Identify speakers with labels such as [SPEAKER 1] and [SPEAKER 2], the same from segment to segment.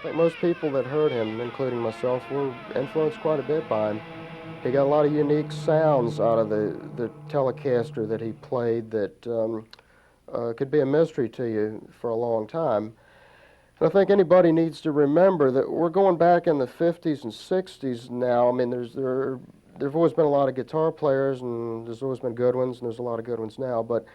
[SPEAKER 1] think most people that heard him, including myself, were influenced quite a bit by him. He got a lot of unique sounds out of the Telecaster that he played that could be a mystery to you for a long time. And I think anybody needs to remember that we're going back in the 50s and 60s now. I mean, there've always been a lot of guitar players, and there's always been good ones, and there's a lot of good ones now, but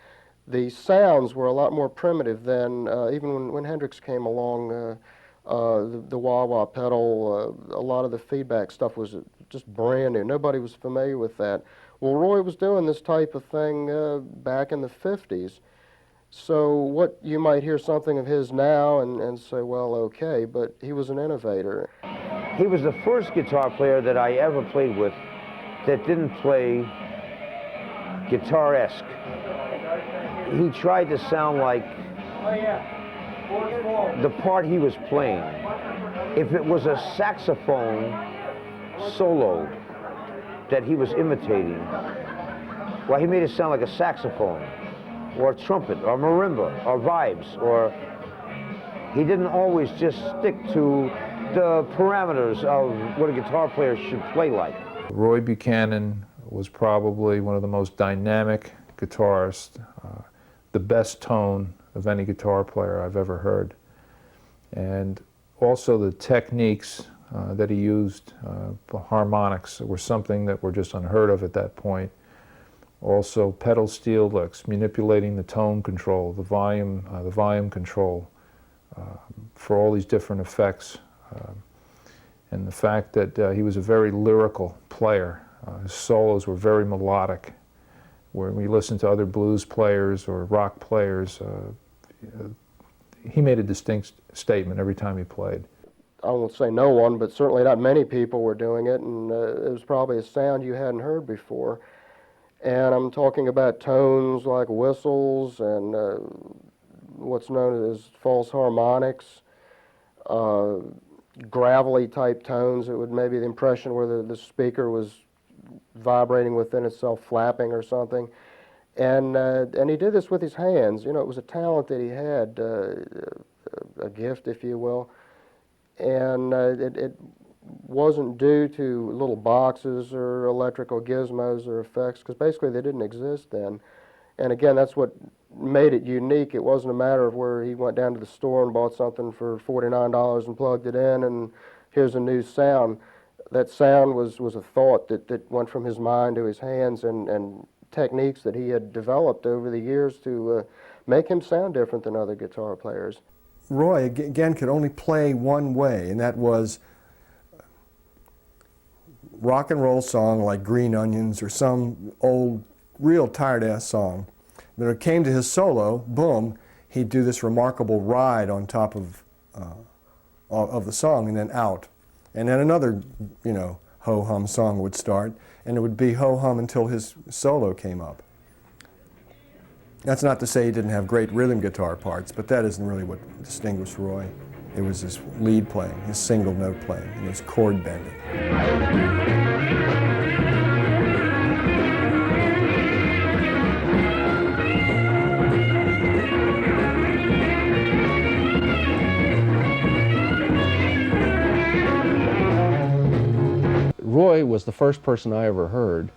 [SPEAKER 1] the sounds were a lot more primitive than even when Hendrix came along. The wah-wah pedal, a lot of the feedback stuff was just brand new. Nobody was familiar with that. Well, Roy was doing this type of thing back in the 50s. So what you might hear something of his now and say, well, okay, but he was an innovator.
[SPEAKER 2] He was the first guitar player that I ever played with that didn't play guitar-esque. He tried to sound like the part he was playing. If it was a saxophone solo that he was imitating, well, he made it sound like a saxophone, or a trumpet, or marimba, or vibes, or he didn't always just stick to the parameters of what a guitar player should play like.
[SPEAKER 3] Roy Buchanan was probably one of the most dynamic guitarists, the best tone of any guitar player I've ever heard. And also the techniques that he used for harmonics were something that were just unheard of at that point. Also pedal steel licks, manipulating the tone control, the volume control for all these different effects. And the fact that he was a very lyrical player. His solos were very melodic. When we listen to other blues players or rock players, he made a distinct statement every time he played.
[SPEAKER 1] I won't say no one, but certainly not many people were doing it, and it was probably a sound you hadn't heard before. And I'm talking about tones like whistles and what's known as false harmonics, gravelly type tones. It would maybe the impression where the speaker was vibrating within itself, flapping or something. And he did this with his hands. You know, it was a talent that he had, a gift, if you will. And it wasn't due to little boxes or electrical gizmos or effects, because basically they didn't exist then. And again, that's what made it unique. It wasn't a matter of where he went down to the store and bought something for $49 and plugged it in and here's a new sound. That sound was a thought that went from his mind to his hands, and techniques that he had developed over the years to make him sound different than other guitar players.
[SPEAKER 4] Roy, again, could only play one way, and that was rock and roll song like Green Onions or some old, real tired-ass song. When it came to his solo, boom, he'd do this remarkable ride on top of the song and then out. And then another, you know, ho-hum song would start, and it would be ho-hum until his solo came up. That's not to say he didn't have great rhythm guitar parts, but that isn't really what distinguished Roy. It was his lead playing, his single note playing, and his chord bending.
[SPEAKER 5] Roy was the first person I ever heard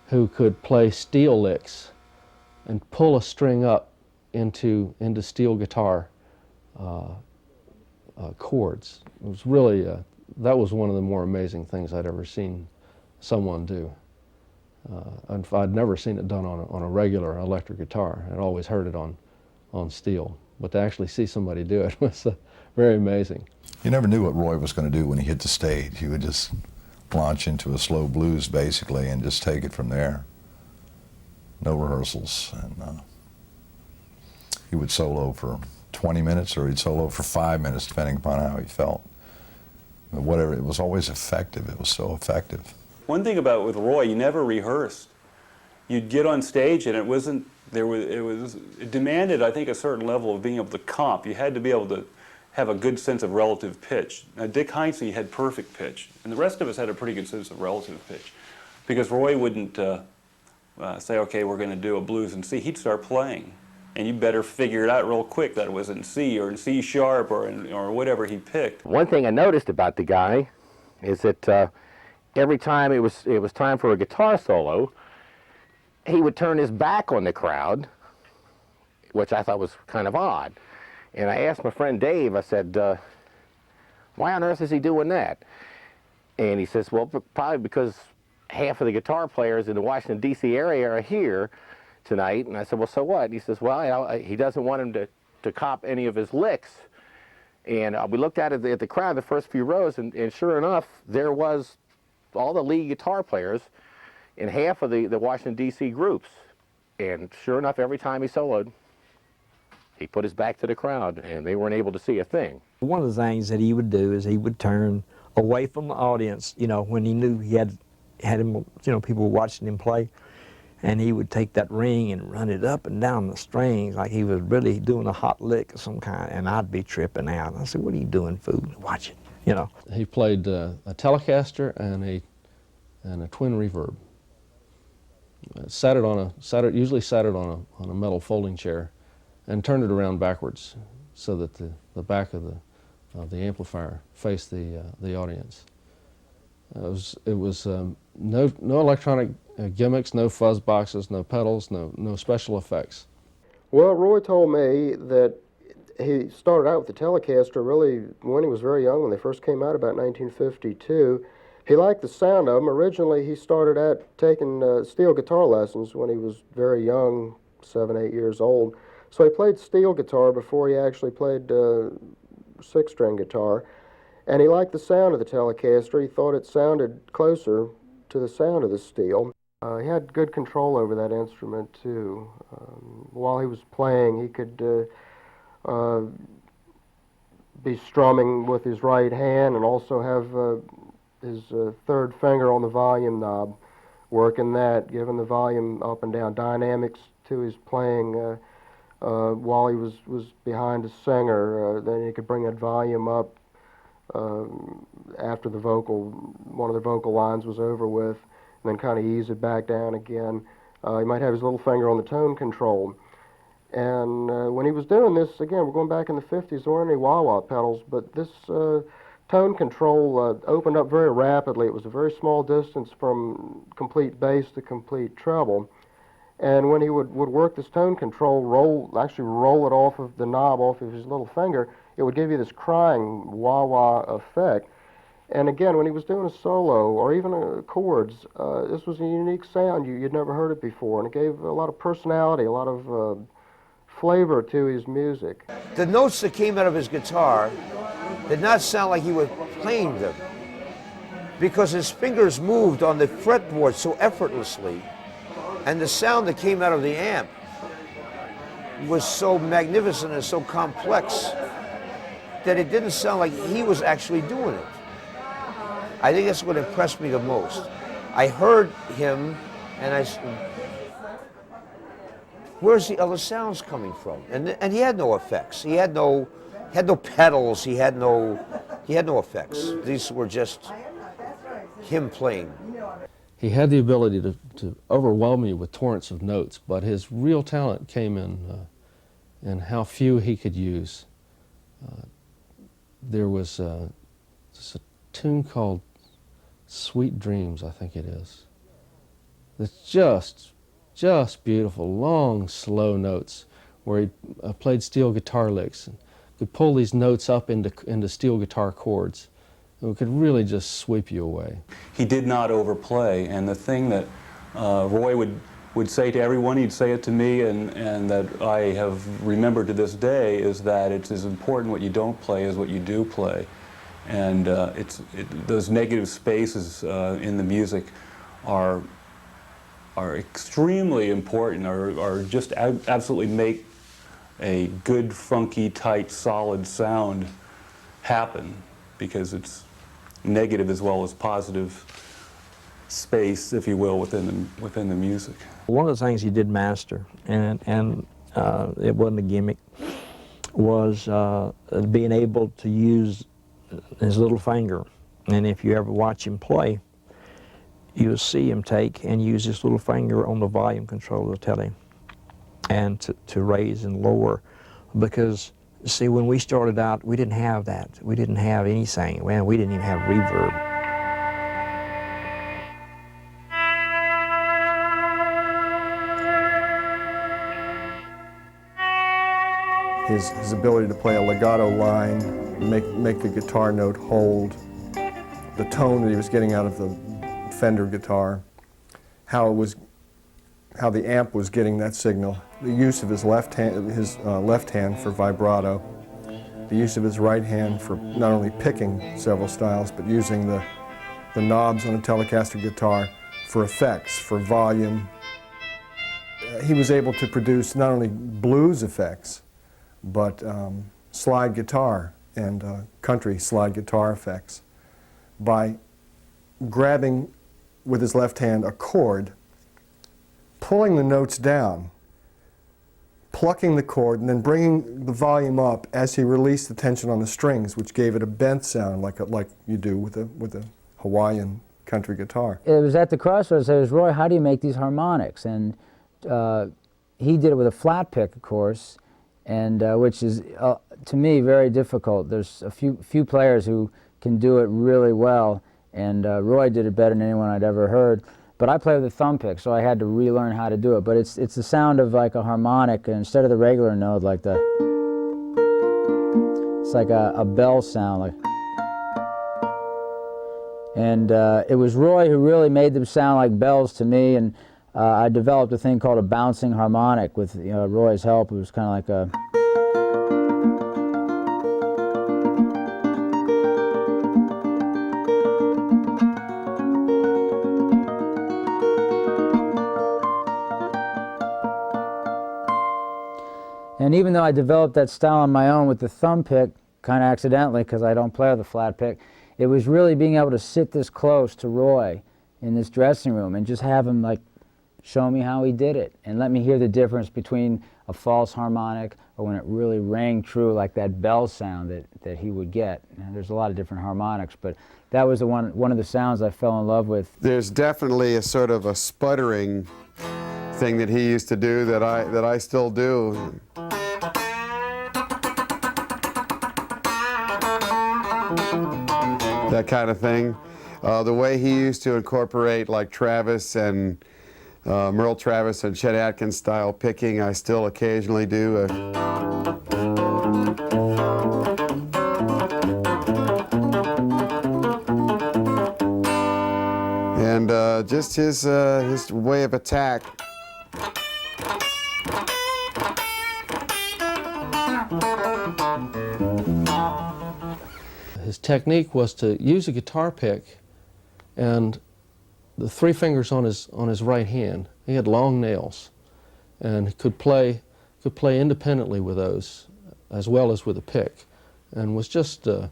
[SPEAKER 5] who could play steel licks and pull a string up into steel guitar chords. It was really, that was one of the more amazing things I'd ever seen someone do. I'd never seen it done on a regular electric guitar. I'd always heard it on steel. But to actually see somebody do it was very amazing.
[SPEAKER 6] You never knew what Roy was going to do when he hit the stage. He would just launch into a slow blues basically and just take it from there. No rehearsals, and he would solo for 20 minutes or he'd solo for 5 minutes depending upon how he felt. But whatever, it was always effective. It was so effective.
[SPEAKER 7] One thing about with Roy, you never rehearsed. You'd get on stage and it demanded, I think, a certain level of being able to comp. You had to be able to have a good sense of relative pitch. Now, Dick Heinze had perfect pitch, and the rest of us had a pretty good sense of relative pitch, because Roy wouldn't say, okay, we're going to do a blues and C. He'd start playing, and you better figure it out real quick that it was in C or in C sharp or whatever he picked.
[SPEAKER 8] One thing I noticed about the guy is that every time it was time for a guitar solo, he would turn his back on the crowd, which I thought was kind of odd. And I asked my friend Dave, I said, why on earth is he doing that? And he says, well, probably because half of the guitar players in the Washington, D.C. area are here tonight. And I said, well, so what? And he says, well, he doesn't want him to cop any of his licks. And we looked at it at the crowd, the first few rows, and sure enough, there was all the lead guitar players in half of the Washington, D.C. groups. And sure enough, every time he soloed, he put his back to the crowd, and they weren't able to see a thing.
[SPEAKER 9] One of the things that he would do is he would turn away from the audience, you know, when he knew he had him, you know, people watching him play, and he would take that ring and run it up and down the strings like he was really doing a hot lick of some kind, and I'd be tripping out. I said, what are you doing, fool? Watch it, you know.
[SPEAKER 5] He played a Telecaster and a twin reverb. Usually sat it on a metal folding chair, and turned it around backwards so that the back of the amplifier faced the audience. It was no electronic gimmicks, no fuzz boxes, no pedals, no special effects.
[SPEAKER 1] Well, Roy told me that he started out with the Telecaster really when he was very young, when they first came out about 1952. He liked the sound of them. Originally, he started out taking steel guitar lessons when he was very young, 7, 8 years old. So he played steel guitar before he actually played six-string guitar. And he liked the sound of the Telecaster. He thought it sounded closer to the sound of the steel. He had good control over that instrument, too. While he was playing, he could be strumming with his right hand and also have his third finger on the volume knob, working that, giving the volume up and down dynamics to his playing while he was behind a singer. Then he could bring that volume up after one of the vocal lines was over with, and then kind of ease it back down again. He might have his little finger on the tone control. And when he was doing this, again, we're going back in the 50s, there weren't any wah-wah pedals, but this tone control opened up very rapidly. It was a very small distance from complete bass to complete treble. And when he would work this tone control, actually roll it off of the knob, off of his little finger, it would give you this crying wah-wah effect. And again, when he was doing a solo or even chords, this was a unique sound. You'd never heard it before, and it gave a lot of personality, a lot of flavor to his music.
[SPEAKER 2] The notes that came out of his guitar did not sound like he was playing them, because his fingers moved on the fretboard so effortlessly, and the sound that came out of the amp was so magnificent and so complex that it didn't sound like he was actually doing it. I think that's what impressed me the most. I heard him and I said, where's the other sounds coming from? And he had no effects. He had no pedals. He had no effects. These were just him playing.
[SPEAKER 5] He had the ability to overwhelm you with torrents of notes, but his real talent came in how few he could use. There was a tune called Sweet Dreams, I think it is. It's just beautiful, long, slow notes where he played steel guitar licks and could pull these notes up into steel guitar chords. It could really just sweep you away.
[SPEAKER 7] He did not overplay, and the thing that Roy would say to everyone, he'd say it to me, and that I have remembered to this day, is that it's as important what you don't play as what you do play. And those negative spaces in the music are extremely important, or just absolutely make a good, funky, tight, solid sound happen, because it's negative as well as positive space, if you will, within the music.
[SPEAKER 9] One of the things he did master, and it wasn't a gimmick, was being able to use his little finger. And if you ever watch him play, you'll see him take and use his little finger on the volume control of the telly. and to raise and lower, because see, when we started out, we didn't have that. We didn't have any singing. Well, we didn't even have reverb.
[SPEAKER 4] His ability to play a legato line, make the guitar note hold, the tone that he was getting out of the Fender guitar, how the amp was getting that signal, the use of his left hand for vibrato, the use of his right hand for not only picking several styles, but using the knobs on a Telecaster guitar for effects, for volume. He was able to produce not only blues effects, but slide guitar and country slide guitar effects by grabbing with his left hand a chord, pulling the notes down, plucking the chord, and then bringing the volume up as he released the tension on the strings, which gave it a bent sound like you do with a Hawaiian country guitar.
[SPEAKER 10] It was at the crossroads. I was, Roy, how do you make these harmonics? And he did it with a flat pick, of course, and which is to me very difficult. There's a few players who can do it really well, and Roy did it better than anyone I'd ever heard. But I play with a thumb pick, so I had to relearn how to do it. But it's the sound of like a harmonic, and instead of the regular note, like the, it's like a bell sound, like. And it was Roy who really made them sound like bells to me, and I developed a thing called a bouncing harmonic with Roy's help. It was kind of like a. And even though I developed that style on my own with the thumb pick, kind of accidentally because I don't play with a flat pick, it was really being able to sit this close to Roy in this dressing room and just have him like show me how he did it and let me hear the difference between a false harmonic or when it really rang true, like that bell sound that he would get. And there's a lot of different harmonics, but that was the one of the sounds I fell in love with.
[SPEAKER 11] There's definitely a sort of a sputtering thing that he used to do that I still do. That kind of thing. The way he used to incorporate like Travis and Merle Travis and Chet Atkins style picking, I still occasionally do. And just his way of attack.
[SPEAKER 5] His technique was to use a guitar pick and the three fingers on his right hand. He had long nails and could play independently with those as well as with a pick, and was just it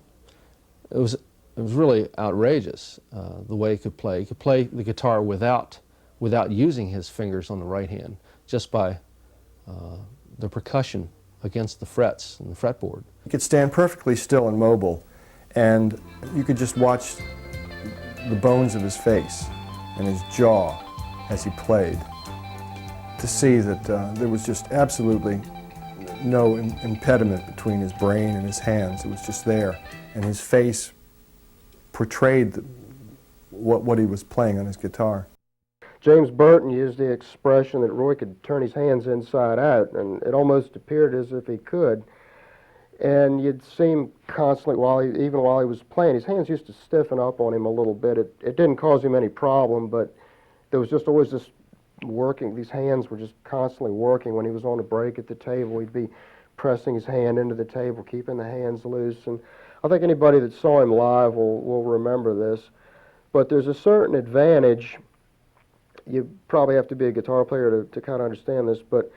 [SPEAKER 5] was really outrageous the way he could play. He could play the guitar without using his fingers on the right hand, just by the percussion against the frets and the fretboard.
[SPEAKER 4] He could stand perfectly still and mobile, and you could just watch the bones of his face and his jaw as he played to see that there was just absolutely no impediment between his brain and his hands. It was just there, and his face portrayed what he was playing on his guitar.
[SPEAKER 1] James Burton used the expression that Roy could turn his hands inside out, and it almost appeared as if he could. And you'd see him constantly, even while he was playing, his hands used to stiffen up on him a little bit. It didn't cause him any problem, but there was just always this working. These hands were just constantly working. When he was on a break at the table, he'd be pressing his hand into the table, keeping the hands loose. And I think anybody that saw him live will remember this. But there's a certain advantage. You probably have to be a guitar player to kind of understand this, but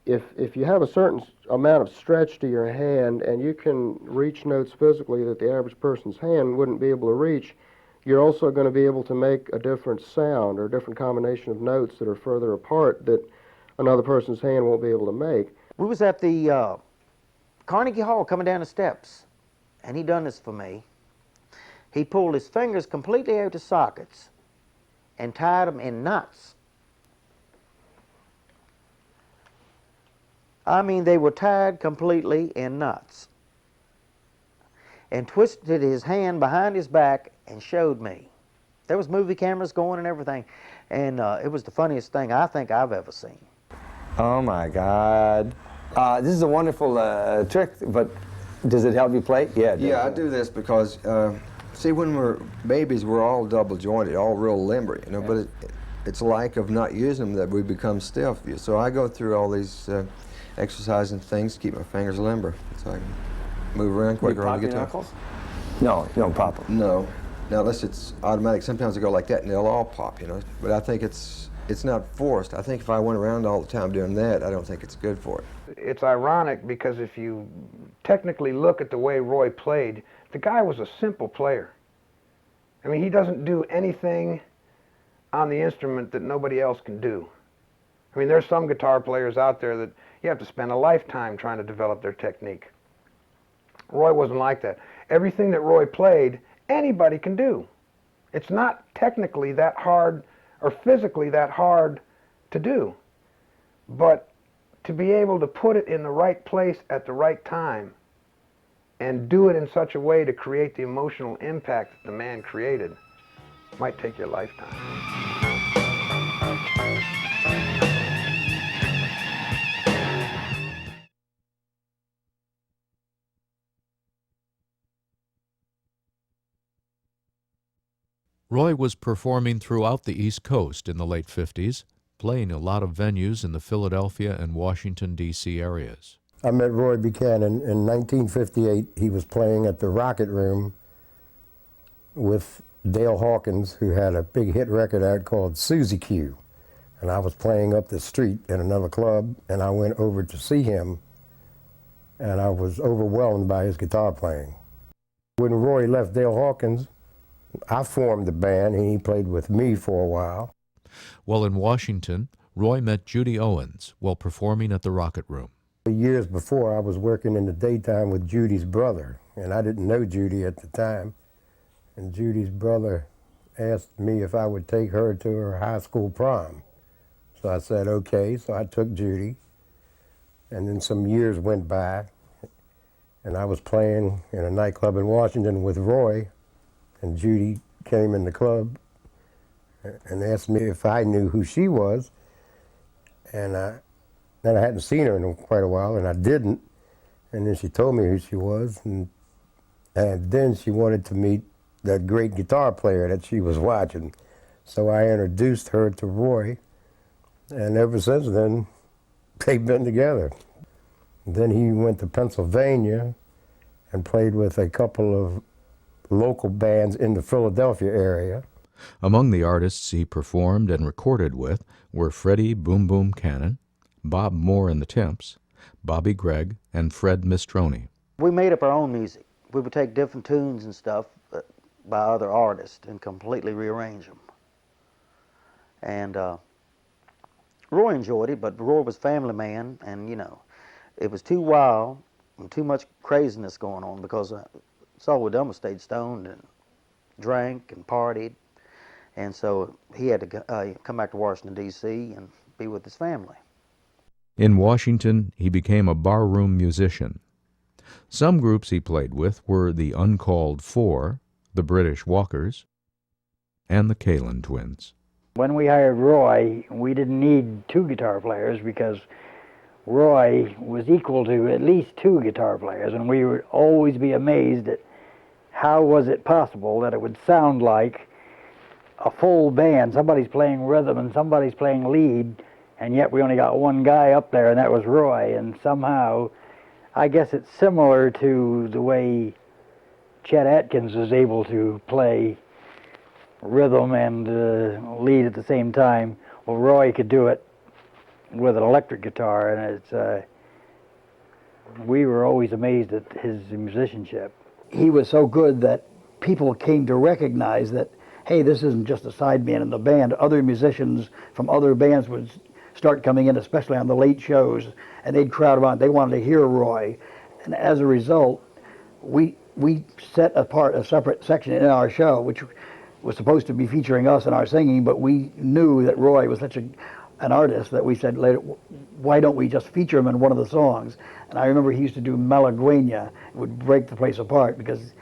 [SPEAKER 1] if you have a certain amount of stretch to your hand and you can reach notes physically that the average person's hand wouldn't be able to reach, you're also going to be able to make a different sound or a different combination of notes that are further apart that another person's hand won't be able to make.
[SPEAKER 2] We was at the Carnegie Hall coming down the steps, and he done this for me. He pulled his fingers completely out of the sockets and tied them in knots.
[SPEAKER 12] I mean, they were tied completely in knots, and twisted his hand behind his back and showed me. There was movie cameras going and everything, and it was the funniest thing I think I've ever seen.
[SPEAKER 13] Oh my God. This is a wonderful trick, but does it help you play? Yeah,
[SPEAKER 14] Yeah, I do this because, see, when we're babies, we're all double jointed, all real limber, you know, but it's lack of not using them that we become stiff. So I go through all these exercises and things to keep my fingers limber, so I can move around quicker on the guitar.
[SPEAKER 13] Knuckles? No, you don't pop them.
[SPEAKER 14] No. Now, unless it's automatic, sometimes I go like that and they'll all pop, you know, but I think it's not forced. I think if I went around all the time doing that, I don't think it's good for it.
[SPEAKER 2] It's ironic because if you technically look at the way Roy played, the guy was a simple player. I mean, he doesn't do anything on the instrument that nobody else can do. I mean, there's some guitar players out there that you have to spend a lifetime trying to develop their technique. Roy wasn't like that. Everything that Roy played, anybody can do. It's not technically that hard or physically that hard to do, but to be able to put it in the right place at the right time and do it in such a way to create the emotional impact that the man created might take you a lifetime.
[SPEAKER 15] Roy was performing throughout the East Coast in the late 50s, playing a lot of venues in the Philadelphia and Washington, D.C. areas.
[SPEAKER 16] I met Roy Buchanan in 1958. He was playing at the Rocket Room with Dale Hawkins, who had a big hit record out called Susie Q. And I was playing up the street in another club, and I went over to see him, and I was overwhelmed by his guitar playing. When Roy left Dale Hawkins, I formed the band, and he played with me for a while.
[SPEAKER 15] While in Washington, Roy met Judy Owens while performing at the Rocket Room.
[SPEAKER 16] Years before, I was working in the daytime with Judy's brother, and I didn't know Judy at the time. And Judy's brother asked me if I would take her to her high school prom. So I said, okay, so I took Judy. And then some years went by, and I was playing in a nightclub in Washington with Roy, and Judy came in the club and asked me if I knew who she was. And then I hadn't seen her in quite a while, and I didn't. And then she told me who she was, and then she wanted to meet that great guitar player that she was watching. So I introduced her to Roy, and ever since then, they've been together. Then he went to Pennsylvania and played with a couple of local bands in the Philadelphia area.
[SPEAKER 15] Among the artists he performed and recorded with were Freddie Boom Boom Cannon, Bob Moore and the Temps, Bobby Gregg, and Fred Mistroni.
[SPEAKER 12] We made up our own music. We would take different tunes and stuff by other artists and completely rearrange them. And Roy enjoyed it, but Roy was a family man, and you know, it was too wild and too much craziness going on because that's all we done was stayed stoned and drank and partied. And so he had to come back to Washington, D.C. and be with his family.
[SPEAKER 15] In Washington, he became a barroom musician. Some groups he played with were the Uncalled Four, the British Walkers, and the Kalin Twins.
[SPEAKER 17] When we hired Roy, we didn't need two guitar players because Roy was equal to at least two guitar players, and we would always be amazed at how was it possible that it would sound like a full band. Somebody's playing rhythm and somebody's playing lead, and yet we only got one guy up there, and that was Roy. And somehow, I guess it's similar to the way Chet Atkins was able to play rhythm and lead at the same time. Well, Roy could do it with an electric guitar, and it's we were always amazed at his musicianship. He was so good that people came to recognize that, hey, this isn't just a sideman in the band. Other musicians from other bands would start coming in, especially on the late shows, and they'd crowd around. They wanted to hear Roy. And as a result, we set apart a separate section in our show, which was supposed to be featuring us and our singing, but we knew that Roy was such a an artist that we said later, why don't we just feature him in one of the songs? And I remember he used to do Malagueña. It would break the place apart because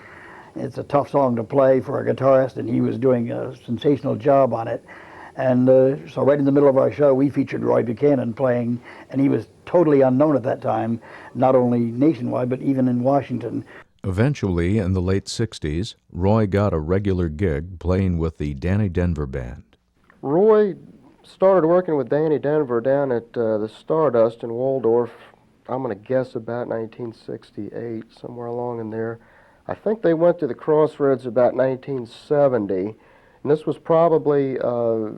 [SPEAKER 17] it's a tough song to play for a guitarist, and he was doing a sensational job on it. And so right in the middle of our show, we featured Roy Buchanan playing, and he was totally unknown at that time, not only nationwide, but even in Washington.
[SPEAKER 15] Eventually, in the late 60s, Roy got a regular gig playing with the Danny Denver Band.
[SPEAKER 1] Roy started working with Danny Denver down at the Stardust in Waldorf, I'm going to guess about 1968, somewhere along in there. I think they went to the Crossroads about 1970, and this was probably a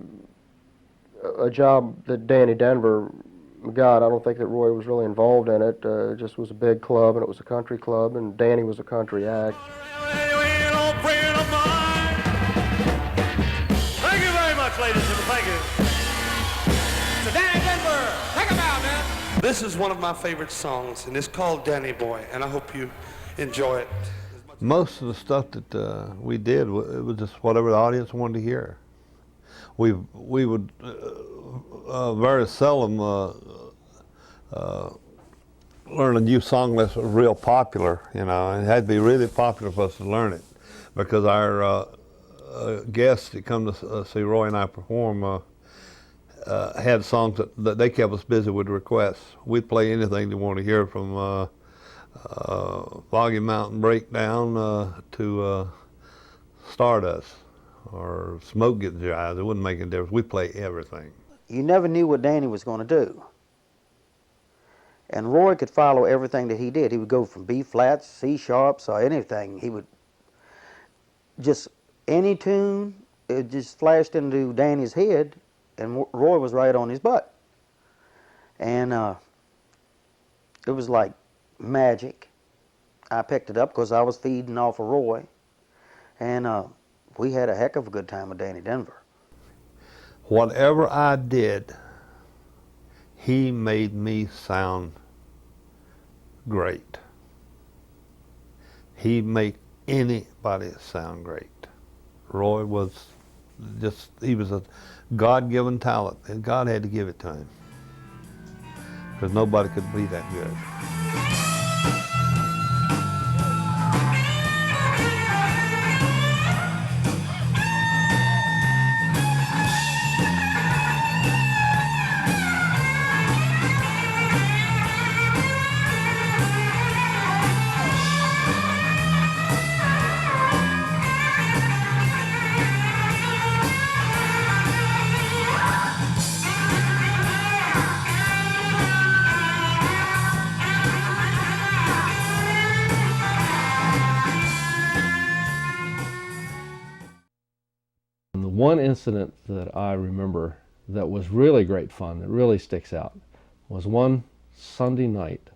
[SPEAKER 1] job that Danny Denver got. I don't think that Roy was really involved in it. It just was a big club, and it was a country club, and Danny was a country act.
[SPEAKER 18] Thank you very much, ladies and gentlemen. Thank you. So Danny Denver, take a bow, man.
[SPEAKER 19] This is one of my favorite songs, and it's called Danny Boy, and I hope you enjoy it.
[SPEAKER 20] Most of the stuff that we did, it was just whatever the audience wanted to hear. We would very seldom learn a new song unless it was real popular, you know. It had to be really popular for us to learn it, because our guests that come to see Roy and I perform had songs that they kept us busy with requests. We'd play anything they wanted to hear, from Foggy Mountain Breakdown to Stardust or Smoke Gets Your Eyes. It wouldn't make any difference. We'd play everything.
[SPEAKER 12] You never knew what Danny was going to do. And Roy could follow everything that he did. He would go from B flats, C sharps, or anything. He would just, any tune, it just flashed into Danny's head, and Roy was right on his butt. And it was like magic. I picked it up because I was feeding off of Roy, and we had a heck of a good time with Danny Denver.
[SPEAKER 20] Whatever I did, he made me sound great. He made anybody sound great. Roy was just, he was a God-given talent, and God had to give it to him, because nobody could be that good.
[SPEAKER 5] One incident that I remember that was really great fun, that really sticks out, was one Sunday night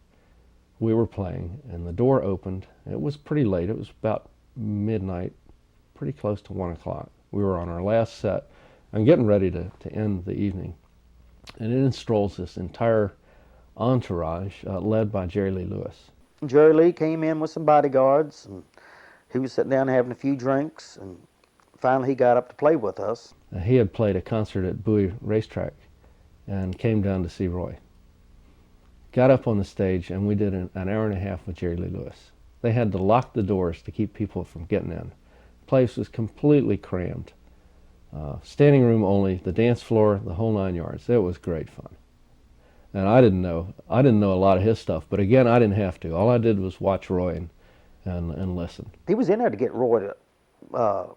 [SPEAKER 5] we were playing and the door opened. It was pretty late. It was about midnight, pretty close to 1 o'clock. We were on our last set and getting ready to end the evening. And in strolls this entire entourage led by Jerry Lee Lewis.
[SPEAKER 12] Jerry Lee came in with some bodyguards, and he was sitting down having a few drinks, and finally he got up to play with us.
[SPEAKER 5] He had played a concert at Bowie Racetrack and came down to see Roy. Got up on the stage, and we did an hour and a half with Jerry Lee Lewis. They had to lock the doors to keep people from getting in. The place was completely crammed. Standing room only, the dance floor, the whole 9 yards. It was great fun. And I didn't know a lot of his stuff, but again, I didn't have to. All I did was watch Roy and listen.
[SPEAKER 12] He was in there to get Roy to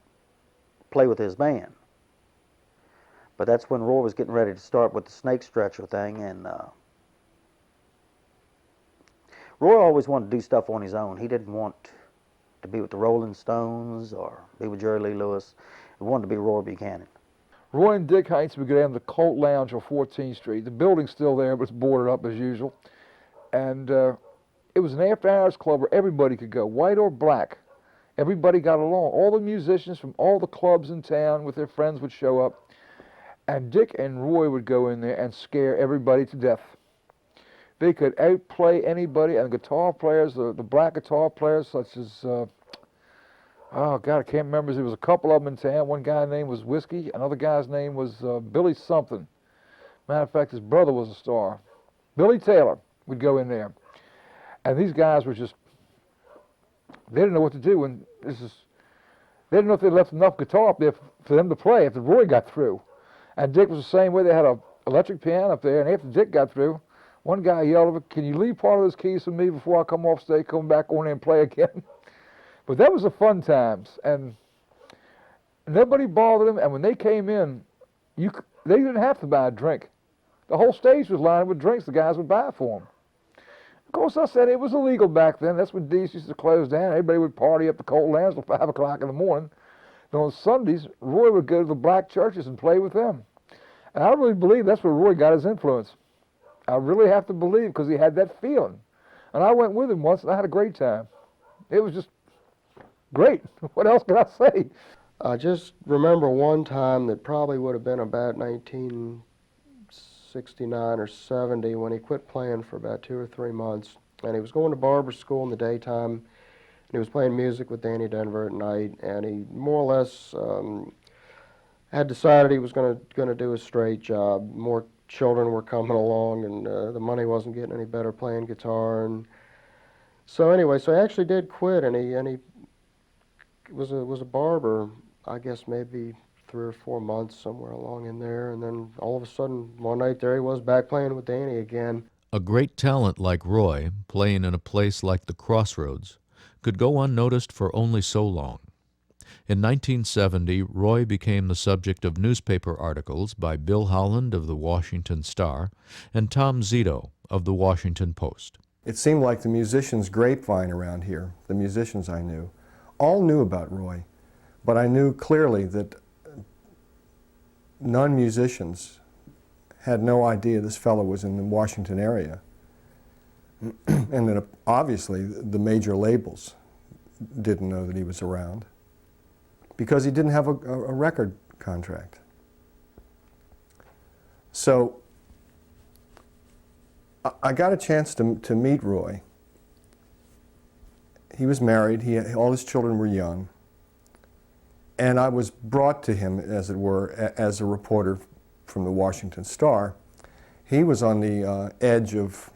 [SPEAKER 12] play with his band. But that's when Roy was getting ready to start with the snake stretcher thing, and Roy always wanted to do stuff on his own. He didn't want to be with the Rolling Stones or be with Jerry Lee Lewis. He wanted to be Roy Buchanan.
[SPEAKER 21] Roy and Dick Heinz would go down to the Colt Lounge on 14th Street. The building's still there, but it's boarded up as usual. And it was an after-hours club where everybody could go, white or black. Everybody got along. All the musicians from all the clubs in town with their friends would show up. And Dick and Roy would go in there and scare everybody to death. They could outplay anybody, and the guitar players, the black guitar players, such as, oh God, I can't remember. There was a couple of them in town. One guy's name was Whiskey. Another guy's name was Billy something. Matter of fact, his brother was a star. Billy Taylor would go in there. And these guys were just, they didn't know what to do. And they didn't know if they left enough guitar up there for them to play after Roy got through. And Dick was the same way. They had an electric piano up there, and after Dick got through, one guy yelled over, "Can you leave part of those keys for me before I come off stage, come back on there and play again?" But that was the fun times, and nobody bothered them. And when they came in, they didn't have to buy a drink. The whole stage was lined with drinks the guys would buy for them. Of course, I said it was illegal back then. That's when D's used to close down. Everybody would party up the Colt Lounge till 5 o'clock in the morning. And on Sundays, Roy would go to the black churches and play with them. And I really believe that's where Roy got his influence. I really have to believe, because he had that feeling. And I went with him once, and I had a great time. It was just great. What else can I say?
[SPEAKER 1] I just remember one time that probably would have been about 1969 or 70 when he quit playing for about 2 or 3 months. And he was going to barber school in the daytime, and he was playing music with Danny Denver at night, and he more or less had decided he was going to do a straight job. More children were coming along, and the money wasn't getting any better playing guitar. And so anyway, so he actually did quit, and he was a barber, I guess maybe 3 or 4 months, somewhere along in there. And then all of a sudden, one night there he was back playing with Danny again.
[SPEAKER 15] A great talent like Roy, playing in a place like the Crossroads, could go unnoticed for only so long. In 1970, Roy became the subject of newspaper articles by Bill Howland of the Washington Star and Tom Zito of the Washington Post.
[SPEAKER 4] It seemed like the musicians' grapevine around here, the musicians I knew, all knew about Roy, but I knew clearly that non-musicians had no idea this fellow was in the Washington area, and that obviously the major labels didn't know that he was around, because he didn't have a record contract. So I got a chance to meet Roy. He was married, all his children were young, and I was brought to him, as it were, as a reporter from the Washington Star. He was on the edge of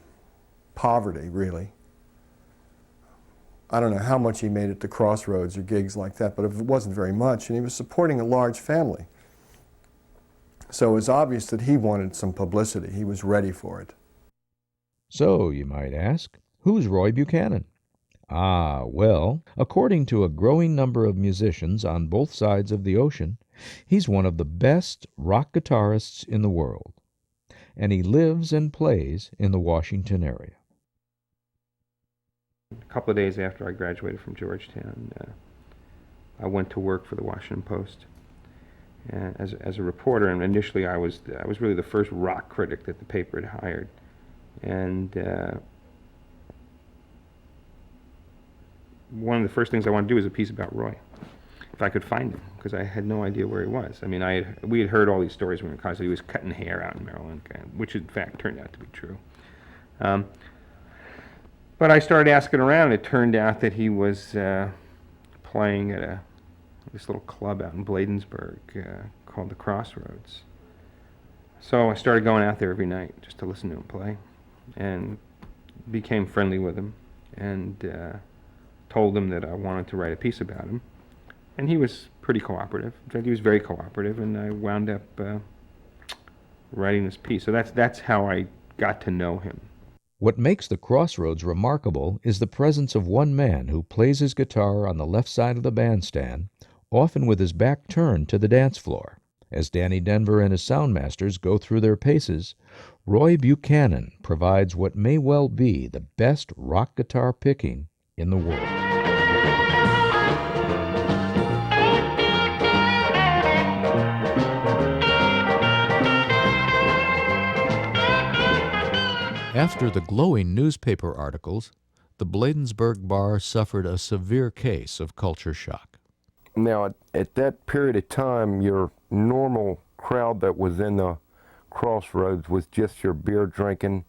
[SPEAKER 4] poverty, really. I don't know how much he made at the Crossroads or gigs like that, but it wasn't very much, and he was supporting a large family. So it was obvious that he wanted some publicity. He was ready for it.
[SPEAKER 15] So, you might ask, who's Roy Buchanan? Ah, well, according to a growing number of musicians on both sides of the ocean, he's one of the best rock guitarists in the world, and he lives and plays in the Washington area.
[SPEAKER 3] A couple of days after I graduated from Georgetown, I went to work for the Washington Post as a reporter, and initially I was really the first rock critic that the paper had hired, and one of the first things I wanted to do was a piece about Roy, if I could find him, because I had no idea where he was. I mean, we had heard all these stories when we were in college that he was cutting hair out in Maryland, which in fact turned out to be true. But I started asking around, and it turned out that he was playing at this little club out in Bladensburg called the Crossroads. So I started going out there every night just to listen to him play, and became friendly with him, and told him that I wanted to write a piece about him. And he was pretty cooperative. In fact, he was very cooperative, and I wound up writing this piece. So that's how I got to know him.
[SPEAKER 15] What makes the Crossroads remarkable is the presence of one man who plays his guitar on the left side of the bandstand, often with his back turned to the dance floor. As Danny Denver and his soundmasters go through their paces, Roy Buchanan provides what may well be the best rock guitar picking in the world. After the glowing newspaper articles, the Bladensburg bar suffered a severe case of culture shock.
[SPEAKER 22] Now, at that period of time, your normal crowd that was in the Crossroads was just your beer-drinking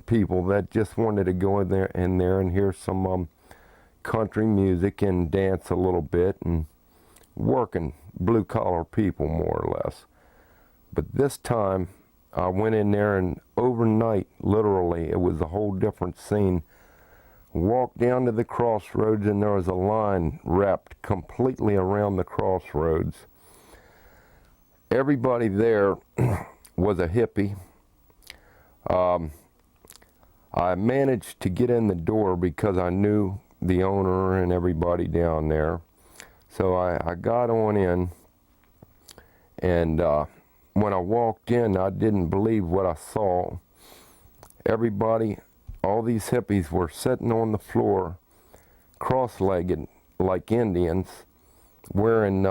[SPEAKER 22] people that just wanted to go in there and hear some country music and dance a little bit, and working blue-collar people, more or less. But this time, I went in there and overnight, literally, it was a whole different scene. Walked down to the crossroads and there was a line wrapped completely around the crossroads. Everybody there was a hippie. I managed to get in the door because I knew the owner and everybody down there. So I got on in, and when I walked in, I didn't believe what I saw. Everybody, all these hippies were sitting on the floor, cross-legged like Indians, wearing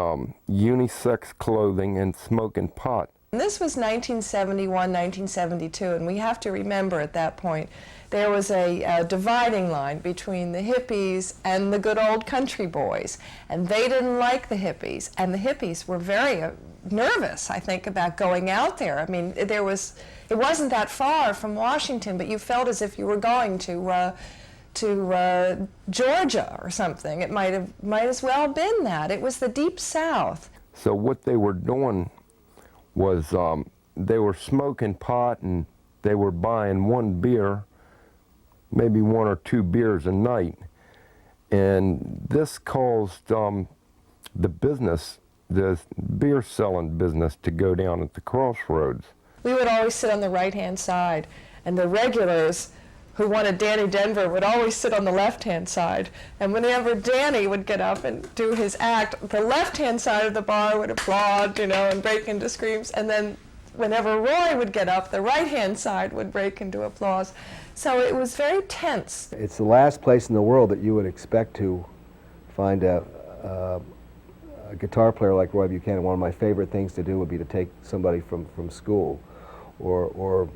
[SPEAKER 22] unisex clothing and smoking pot.
[SPEAKER 6] This was 1971, 1972, and we have to remember at that point there was a dividing line between the hippies and the good old country boys, and they didn't like the hippies, and the hippies were very nervous, I think, about going out there. I mean, it wasn't that far from Washington, but you felt as if you were going to Georgia or something. It might as well have been that. It was the Deep South.
[SPEAKER 22] So what they were doing was they were smoking pot and they were buying one beer, maybe one or two beers a night. And this caused the business, the beer selling business, to go down at the crossroads.
[SPEAKER 6] We would always sit on the right-hand side, and the regulars who wanted Danny Denver would always sit on the left-hand side. And whenever Danny would get up and do his act, the left-hand side of the bar would applaud, you know, and break into screams. And then whenever Roy would get up, the right-hand side would break into applause. So it was very tense.
[SPEAKER 8] It's the last place in the world that you would expect to find a guitar player like Roy Buchanan. One of my favorite things to do would be to take somebody from school or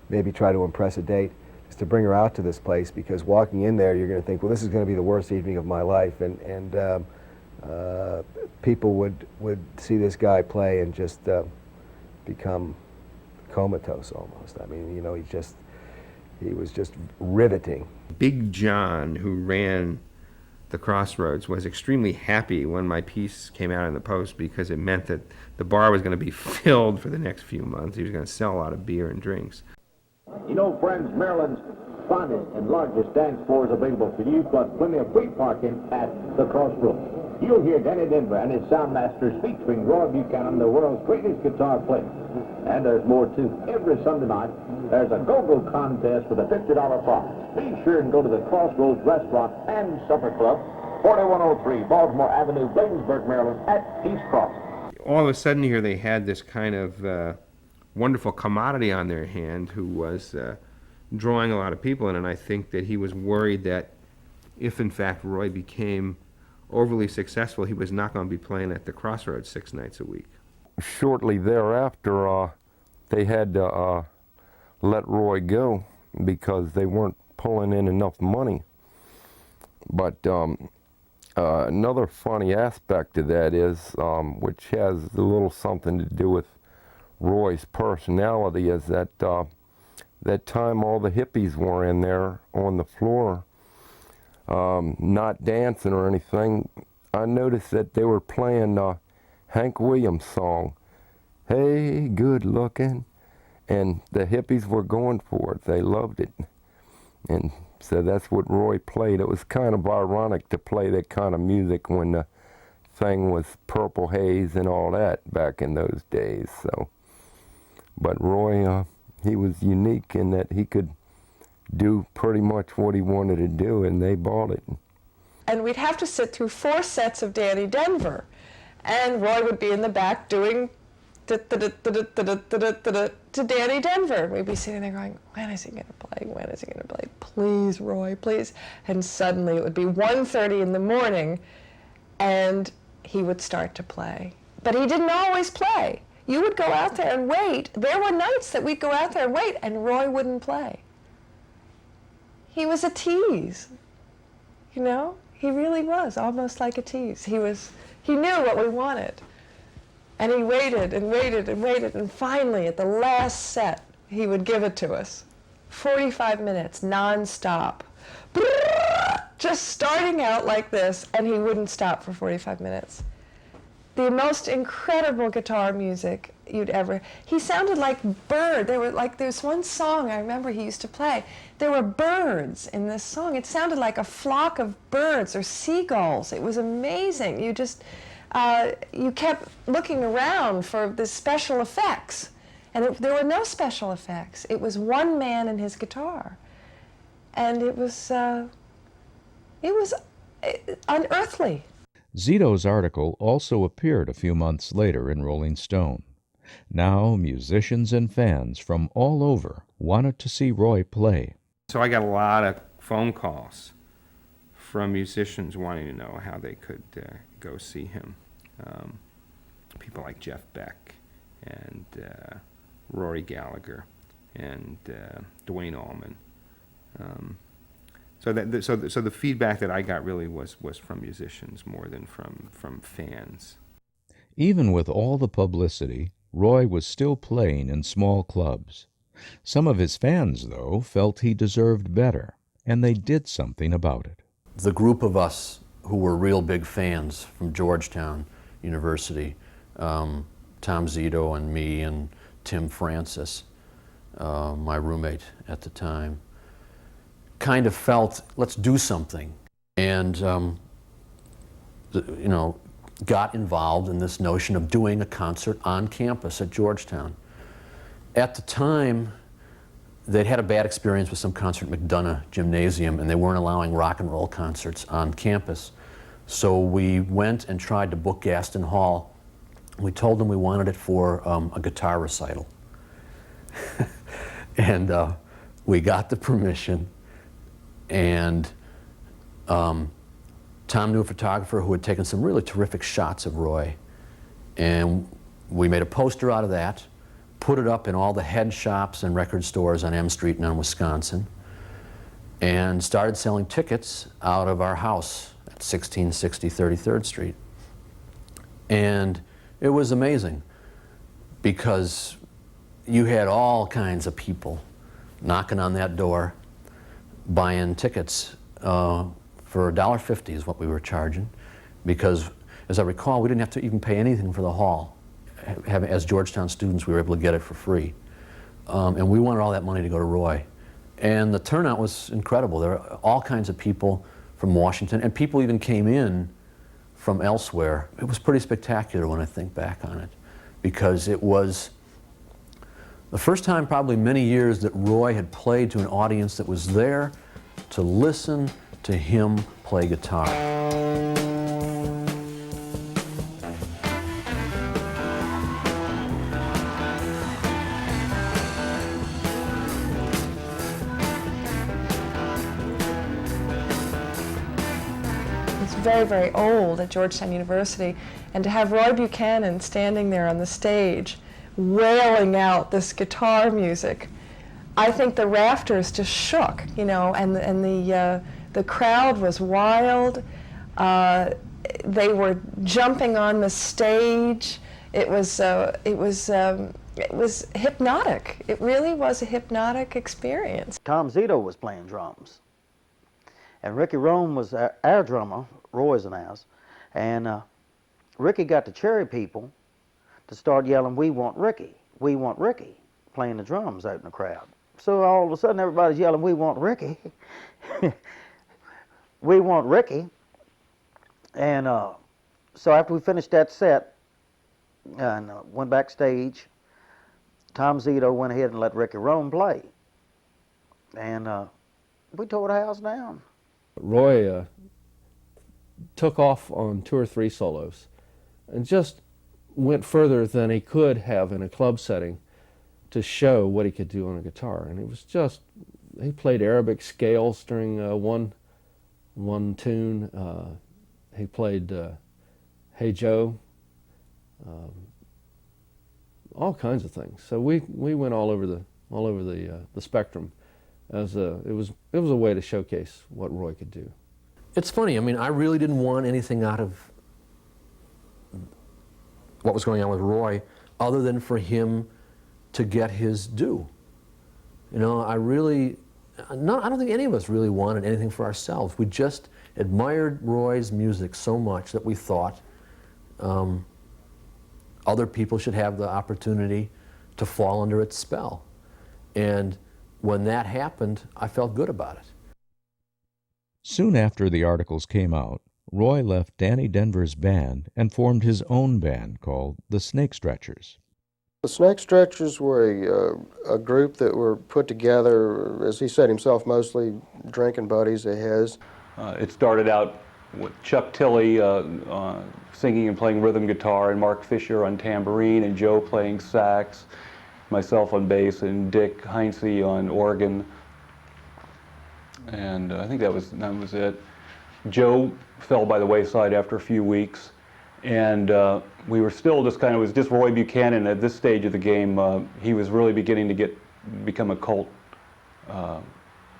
[SPEAKER 8] maybe try to impress a date, is to bring her out to this place, because walking in there you're going to think, well, this is going to be the worst evening of my life, and people would see this guy play and just become comatose almost. I mean, you know, he was just riveting.
[SPEAKER 3] Big John, who ran the Crossroads, was extremely happy when my piece came out in the Post, because it meant that the bar was going to be filled for the next few months. He was going to sell a lot of beer and drinks.
[SPEAKER 2] You know, friends, Maryland's finest and largest dance floor is available for you, plus plenty of free parking at the Crossroads. You'll hear Danny Denver and his Soundmasters featuring Roy Buchanan, the world's greatest guitar player. And there's more, too. Every Sunday night, there's a go-go contest with a $50 prize. Be sure and go to the Crossroads Restaurant and Supper Club, 4103 Baltimore Avenue, Bladensburg, Maryland, at East Cross.
[SPEAKER 3] All of a sudden here they had this kind of wonderful commodity on their hand who was drawing a lot of people in, and I think that he was worried that if in fact Roy became overly successful, he was not going to be playing at the Crossroads 6 nights a week.
[SPEAKER 22] Shortly thereafter, they had to let Roy go because they weren't pulling in enough money. But another funny aspect of that is, which has a little something to do with Roy's personality, is that that time all the hippies were in there on the floor, not dancing or anything. I noticed that they were playing Hank Williams' song, "Hey, Good Looking," and the hippies were going for it. They loved it. And so that's what Roy played. It was kind of ironic to play that kind of music when the thing was Purple Haze and all that back in those days. So, but Roy, he was unique in that he could do pretty much what he wanted to do, and they bought it.
[SPEAKER 6] And we'd have to sit through 4 sets of Danny Denver, and Roy would be in the back doing to Danny Denver. We'd be sitting there going, when is he going to play? When is he going to play? Please, Roy, please. And suddenly it would be 1:30 in the morning, and he would start to play. But he didn't always play. You would go out there and wait. There were nights that we'd go out there and wait, and Roy wouldn't play. He was a tease, you know? He really was, almost like a tease. He knew what we wanted. And he waited and waited and waited, and finally, at the last set, he would give it to us. 45 minutes, non-stop. Just starting out like this, and he wouldn't stop for 45 minutes. The most incredible guitar music you'd ever. He sounded like bird. There's one song I remember he used to play. There were birds in this song. It sounded like a flock of birds or seagulls. It was amazing. You just, you kept looking around for the special effects. And there were no special effects. It was one man and his guitar. And it was unearthly.
[SPEAKER 15] Zito's article also appeared a few months later in Rolling Stone. Now musicians and fans from all over wanted to see Roy play.
[SPEAKER 3] So I got a lot of phone calls from musicians wanting to know how they could go see him. People like Jeff Beck and Rory Gallagher and Duane Allman. So the feedback that I got really was from musicians more than from fans.
[SPEAKER 15] Even with all the publicity, Roy was still playing in small clubs. Some of his fans, though, felt he deserved better, and they did something about it.
[SPEAKER 7] The group of us who were real big fans from Georgetown University, Tom Zito and me and Tim Francis, my roommate at the time, kind of felt, let's do something. And, got involved in this notion of doing a concert on campus at Georgetown. At the time, they'd had a bad experience with some concert at McDonough Gymnasium, and they weren't allowing rock and roll concerts on campus. So we went and tried to book Gaston Hall. We told them we wanted it for a guitar recital. And we got the permission, and Tom knew a photographer who had taken some really terrific shots of Roy, and we made a poster out of that, put it up in all the head shops and record stores on M Street and on Wisconsin, and started selling tickets out of our house at 1660 33rd Street. And it was amazing because you had all kinds of people knocking on that door, buying tickets for $1.50 is what we were charging, because, as I recall, we didn't have to even pay anything for the hall. As Georgetown students, we were able to get it for free. And we wanted all that money to go to Roy. And the turnout was incredible. There were all kinds of people from Washington, and people even came in from elsewhere. It was pretty spectacular when I think back on it, because it was the first time probably many years that Roy had played to an audience that was there to listen to him play guitar.
[SPEAKER 6] He's very, very old at Georgetown University, and to have Roy Buchanan standing there on the stage wailing out this guitar music, I think the rafters just shook, and the crowd was wild. They were jumping on the stage. It was hypnotic. It really was a hypnotic experience.
[SPEAKER 12] Tom Zito was playing drums, and Ricky Rome was our drummer, Roy's and ours, and Ricky got the Cherry people to start yelling, "We want Ricky, we want Ricky," playing the drums out in the crowd. So all of a sudden everybody's yelling, "We want Ricky." We want Ricky. And so after we finished that set and went backstage, Tom Zito went ahead and let Ricky Rome play. And we tore the house down.
[SPEAKER 5] Roy took off on 2 or 3 solos and just went further than he could have in a club setting to show what he could do on a guitar. And it was just, he played Arabic scales during one tune. He played Hey Joe, all kinds of things. So we went all over the spectrum. It was a way to showcase what Roy could do.
[SPEAKER 7] It's funny, I mean, I really didn't want anything out of what was going on with Roy other than for him to get his due. I don't think any of us really wanted anything for ourselves. We just admired Roy's music so much that we thought, other people should have the opportunity to fall under its spell. And when that happened, I felt good about it.
[SPEAKER 15] Soon after the articles came out, Roy left Danny Denver's band and formed his own band called the Snake Stretchers.
[SPEAKER 1] The Snake Stretchers were a group that were put together, as he said himself, mostly drinking buddies of his.
[SPEAKER 9] It started out with Chuck Tilley singing and playing rhythm guitar, and Mark Fisher on tambourine, and Joe playing sax, myself on bass, and Dick Heinze on organ. And I think that was it. Joe fell by the wayside after a few weeks, and we were still just kind of, it was just Roy Buchanan at this stage of the game. He was really beginning to become a cult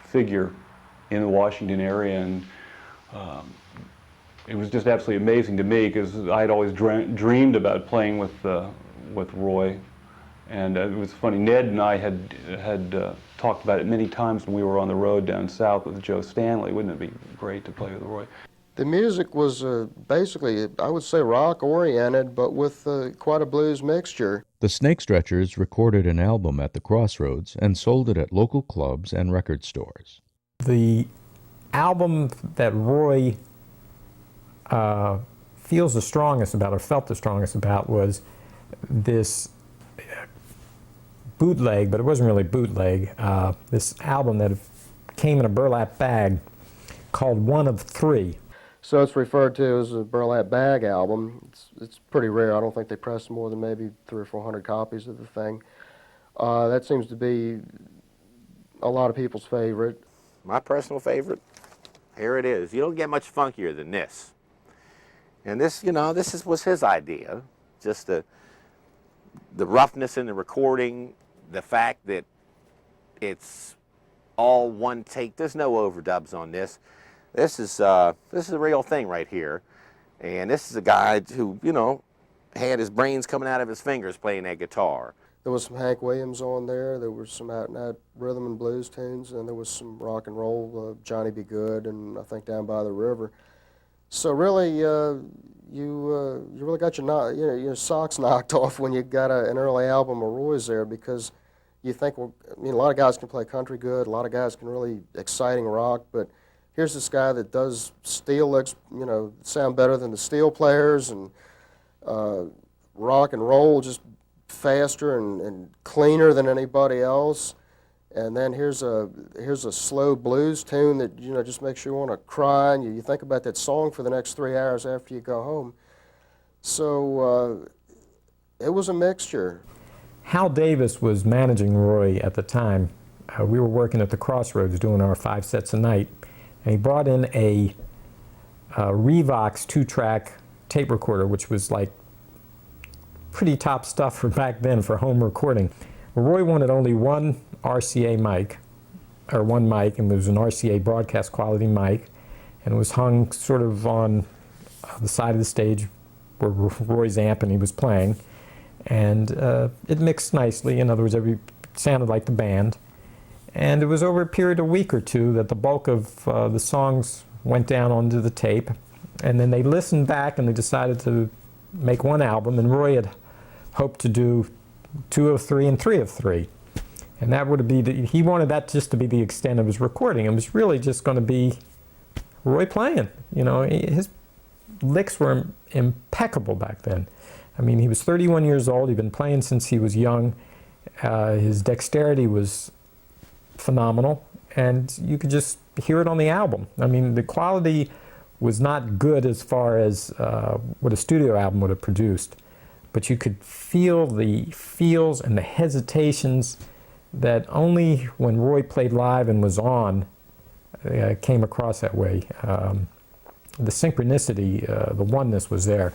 [SPEAKER 9] figure in the Washington area, and it was just absolutely amazing to me because I'd always dreamed about playing with Roy. And it was funny, Ned and I had talked about it many times when we were on the road down south with Joe Stanley. Wouldn't it be great to play with Roy?
[SPEAKER 1] The music was basically, I would say, rock-oriented, but with quite a blues mixture.
[SPEAKER 15] The Snake Stretchers recorded an album at the Crossroads and sold it at local clubs and record stores.
[SPEAKER 10] The album that Roy feels the strongest about, or felt the strongest about, was this bootleg, but it wasn't really bootleg, this album that came in a burlap bag called One of Three.
[SPEAKER 1] So it's referred to as a burlap bag album. It's pretty rare. I don't think they pressed more than maybe 300 or 400 copies of the thing. That seems to be a lot of people's favorite.
[SPEAKER 2] My personal favorite, here it is. You don't get much funkier than this. And this, you know, was his idea. Just the roughness in the recording, the fact that it's all one take. There's no overdubs on this. This is a real thing right here. And this is a guy who, you know, had his brains coming out of his fingers playing that guitar.
[SPEAKER 1] There was some Hank Williams on there. There were some out-and-out rhythm and blues tunes, and there was some rock and roll, Johnny B. Good, and I think Down by the River. So really, you really got your socks knocked off when you got an early album of Roy's there, because you think, well, I mean, a lot of guys can play country good, a lot of guys can really exciting rock, but here's this guy that does steel licks, you know, sound better than the steel players, and rock and roll just faster and cleaner than anybody else. And then here's a slow blues tune that, you know, just makes you want to cry, and you think about that song for the next 3 hours after you go home. So it was a mixture.
[SPEAKER 10] Hal Davis was managing Roy at the time. We were working at the Crossroads doing our 5 sets a night, and he brought in a Revox 2-track tape recorder, which was like pretty top stuff for back then for home recording. Roy wanted only one RCA mic, or one mic, and it was an RCA broadcast quality mic, and it was hung sort of on the side of the stage where Roy's amp and he was playing, and it mixed nicely. In other words, it sounded like the band. And it was over a period of a week or two that the bulk of the songs went down onto the tape, and then they listened back and they decided to make one album, and Roy had hoped to do 2 of 3 and 3 of 3. And that would be, he wanted that just to be the extent of his recording. It was really just going to be Roy playing. You know, his licks were impeccable back then. I mean, he was 31 years old. He'd been playing since he was young. His dexterity was phenomenal, and you could just hear it on the album. I mean, the quality was not good as far as what a studio album would have produced, but you could feel the feels and the hesitations that only when Roy played live and was on came across that way. The synchronicity, the oneness was there.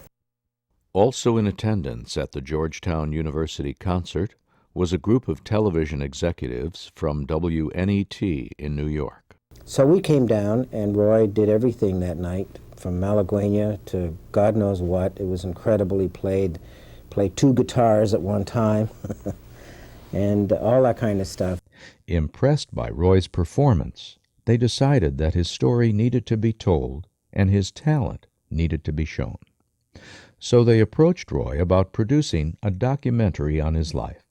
[SPEAKER 15] Also in attendance at the Georgetown University concert was a group of television executives from WNET in New York.
[SPEAKER 23] So we came down, and Roy did everything that night, from Malagueña to God knows what. It was incredible. He played 2 guitars at one time, and all that kind of stuff.
[SPEAKER 15] Impressed by Roy's performance, they decided that his story needed to be told and his talent needed to be shown. So they approached Roy about producing a documentary on his life.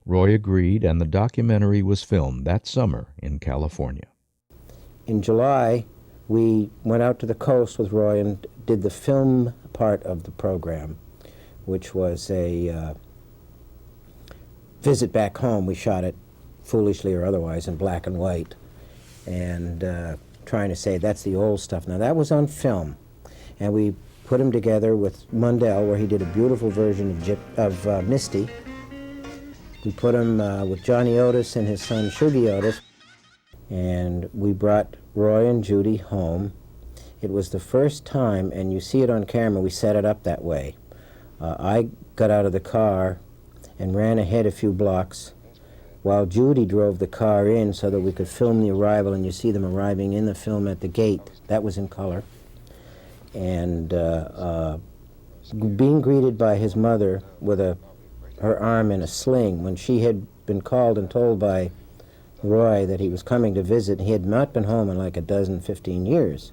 [SPEAKER 15] Roy agreed, and the documentary was filmed that summer in California.
[SPEAKER 23] In July, we went out to the coast with Roy and did the film part of the program, which was a visit back home. We shot it, foolishly or otherwise, in black and white, and trying to say that's the old stuff. Now, that was on film, and we put him together with Mundell, where he did a beautiful version of Misty. We put him with Johnny Otis and his son Shuggy Otis, and we brought Roy and Judy home. It was the first time, and you see it on camera, we set it up that way. I got out of the car and ran ahead a few blocks while Judy drove the car in so that we could film the arrival, and you see them arriving in the film at the gate. That was in color. And being greeted by his mother with her arm in a sling, when she had been called and told by Roy that he was coming to visit. He had not been home in like 15 years.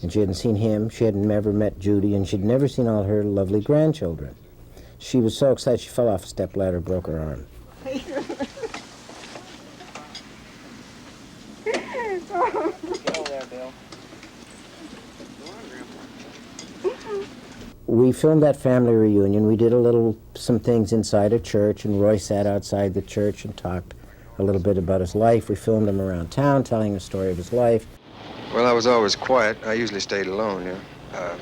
[SPEAKER 23] And she hadn't seen him, she had never met Judy, and she'd never seen all her lovely grandchildren. She was so excited she fell off a stepladder, broke her arm. We filmed that family reunion. We did some things inside a church, and Roy sat outside the church and talked a little bit about his life. We filmed him around town, telling the story of his life.
[SPEAKER 11] Well, I was always quiet. I usually stayed alone,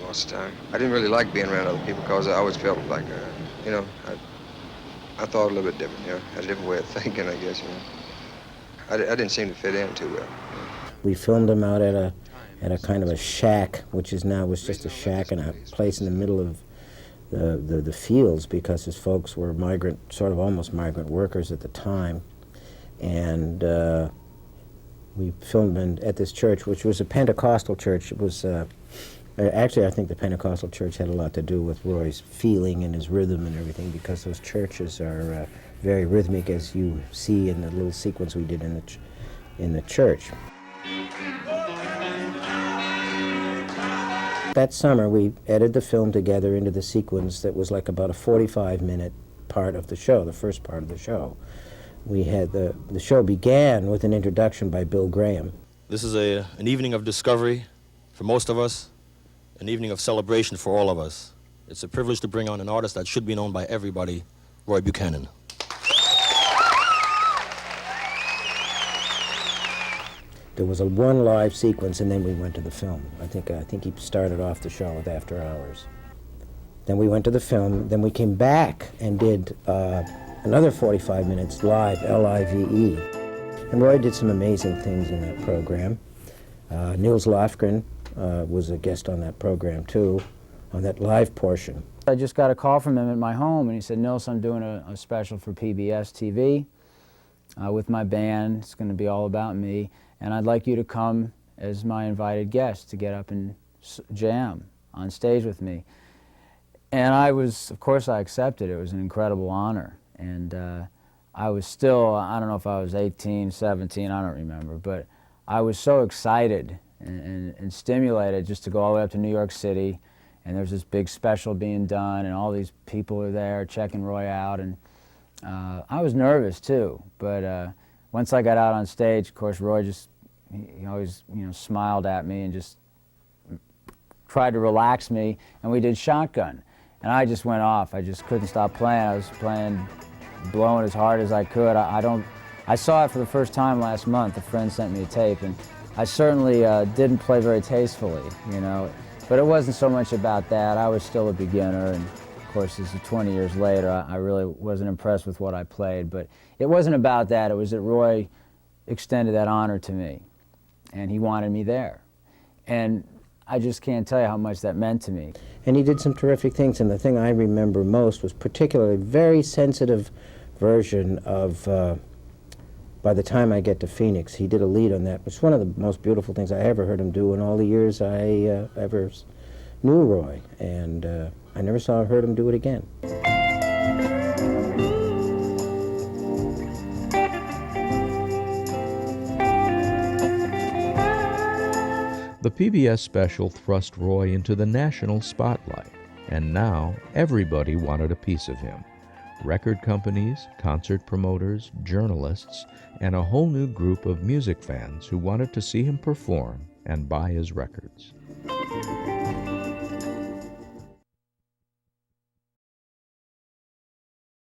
[SPEAKER 11] most of the time. I didn't really like being around other people because I always felt like, I thought a little bit different, had a different way of thinking, I guess, I didn't seem to fit in too well.
[SPEAKER 23] We filmed him out at a kind of a shack, which was just a shack in a place in the middle of the fields, because his folks were almost migrant workers at the time. And we filmed at this church, which was a Pentecostal church. It was, actually, I think the Pentecostal church had a lot to do with Roy's feeling and his rhythm and everything, because those churches are very rhythmic, as you see in the little sequence we did in the church. That summer, we edited the film together into the sequence that was like about a 45-minute part of the show, the first part of the show. We had the show began with an introduction by Bill Graham.
[SPEAKER 13] This is an evening of discovery for most of us, an evening of celebration for all of us. It's a privilege to bring on an artist that should be known by everybody, Roy Buchanan.
[SPEAKER 23] There was one live sequence, and then we went to the film. I think he started off the show with After Hours. Then we went to the film. Then we came back and did another 45 minutes live, L-I-V-E. And Roy did some amazing things in that program. Niels Lofgren was a guest on that program too, on that live portion.
[SPEAKER 14] I just got a call from him at my home, and he said, "Nils, I'm doing a special for PBS TV with my band. It's going to be all about me, and I'd like you to come as my invited guest to get up and jam on stage with me." And of course I accepted. It was an incredible honor. And I was still, I don't know if I was 18, 17, I don't remember, but I was so excited and stimulated just to go all the way up to New York City, and there's this big special being done, and all these people are there checking Roy out, and I was nervous too, but once I got out on stage, of course, Roy he always, smiled at me and just tried to relax me, and we did Shotgun. And I just went off. I just couldn't stop playing. I was blowing as hard as I could. I saw it for the first time last month. A friend sent me a tape, and I certainly didn't play very tastefully, But it wasn't so much about that. I was still a beginner, and of course, this is 20 years later. I really wasn't impressed with what I played, but it wasn't about that. It was that Roy extended that honor to me, and he wanted me there. And I just can't tell you how much that meant to me.
[SPEAKER 23] And he did some terrific things, and the thing I remember most was particularly a very sensitive version of By the Time I Get to Phoenix. He did a lead on that, which is one of the most beautiful things I ever heard him do in all the years I ever knew Roy, and I never saw or heard him do it again.
[SPEAKER 15] The PBS special thrust Roy into the national spotlight. And now everybody wanted a piece of him. Record companies, concert promoters, journalists, and a whole new group of music fans who wanted to see him perform and buy his records.